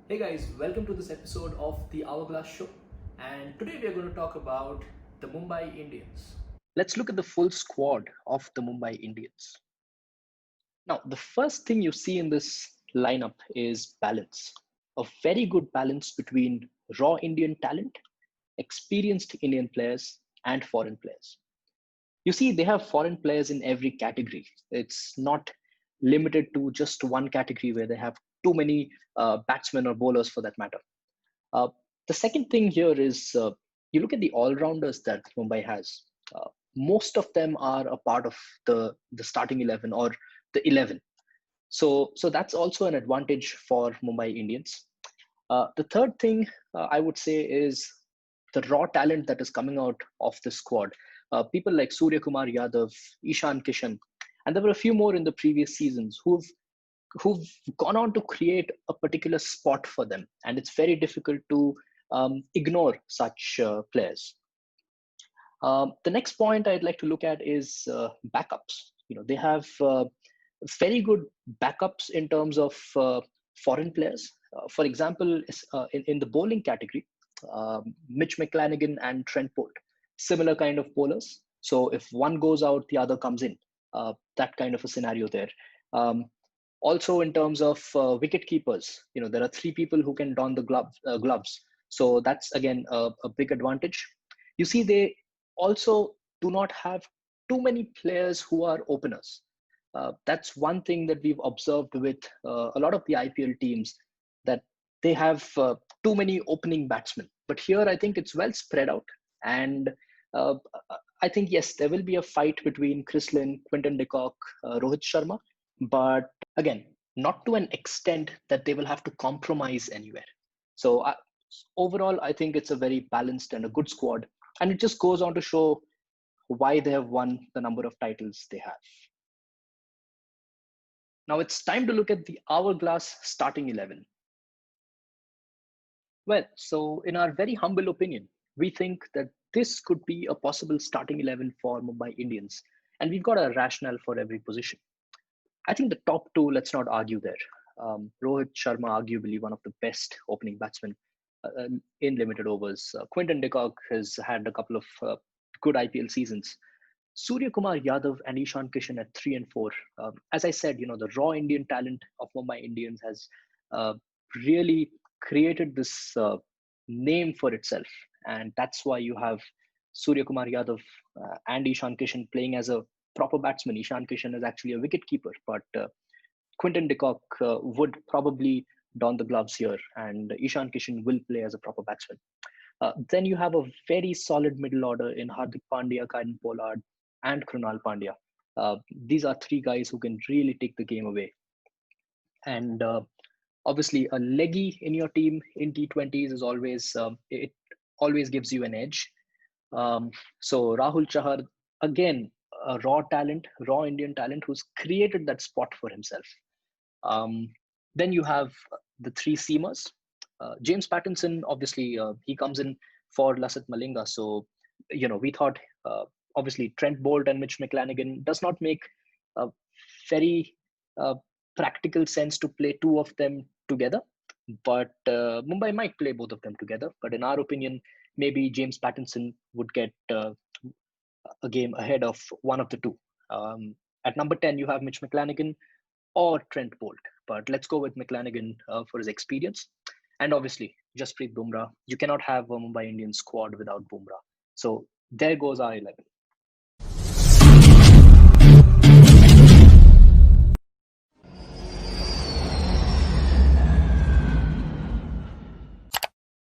Hey guys, welcome to this episode of the Hourglass Show. And today we are going to talk about the Mumbai Indians. Let's look at the full squad of the Mumbai Indians. Now, the first thing you see in this lineup is balance. A very good balance between raw Indian talent, experienced Indian players, and foreign players. You see, they have foreign players in every category. It's not limited to just one category where they have too many batsmen or bowlers for that matter. Uh, the second thing here is you look at the all rounders that Mumbai has. Most of them are a part of the starting 11 or the 11. So that's also an advantage for Mumbai Indians. The third thing I would say is the raw talent that is coming out of the squad. People like Surya Kumar Yadav, Ishan Kishan, and there were a few more in the previous seasons who've gone on to create a particular spot for them, and it's very difficult to ignore such players. The next point I'd like to look at is backups. They have very good backups in terms of foreign players. For example, in the bowling category, Mitch McClanagan and Trent Bolt, similar kind of bowlers. So if one goes out, the other comes in. That kind of a scenario there. Um, Also, in terms of wicket keepers, there are three people who can don the gloves. So that's again a big advantage. You see, they also do not have too many players who are openers. That's one thing that we've observed with a lot of the IPL teams, that they have too many opening batsmen. But here, I think it's well spread out. And uh, I think, yes, there will be a fight between Chris Lynn, Quinton de Kock, Rohit Sharma. But again, not to an extent that they will have to compromise anywhere. So overall, I think it's a very balanced and a good squad. And it just goes on to show why they have won the number of titles they have. Now it's time to look at the hourglass starting 11. Well, so in our very humble opinion, we think that this could be a possible starting 11 for Mumbai Indians. And we've got a rationale for every position. I think the top two, let's not argue there. Rohit Sharma, arguably one of the best opening batsmen in limited overs. Quinton de Kock has had a couple of good IPL seasons. Surya Kumar Yadav and Ishan Kishan at 3 and 4. As I said, the raw Indian talent of Mumbai Indians has really created this name for itself. And that's why you have Surya Kumar Yadav and Ishan Kishan playing as a proper batsman. Ishan Kishan is actually a wicket keeper, but Quinton de Kock would probably don the gloves here, and Ishan Kishan will play as a proper batsman. Then you have a very solid middle order in Hardik Pandya, Karan Pollard, and Krunal Pandya. These are three guys who can really take the game away. And obviously, a leggy in your team in T20s is always it always gives you an edge. So Rahul Chahar, again, a raw Indian talent who's created that spot for himself. Um, then you have the three seamers. James Pattinson, obviously, he comes in for Lasith Malinga. So, we thought, obviously, Trent Bolt and Mitch McClanagan does not make a very uh, practical sense to play two of them together. But Mumbai might play both of them together. But in our opinion, maybe James Pattinson would get a game ahead of one of the two. At number 10, you have Mitch McClanagan or Trent Bolt. But let's go with McClanagan for his experience. And obviously, Jasprit Bumrah. You cannot have a Mumbai Indians squad without Bumrah. So there goes our 11.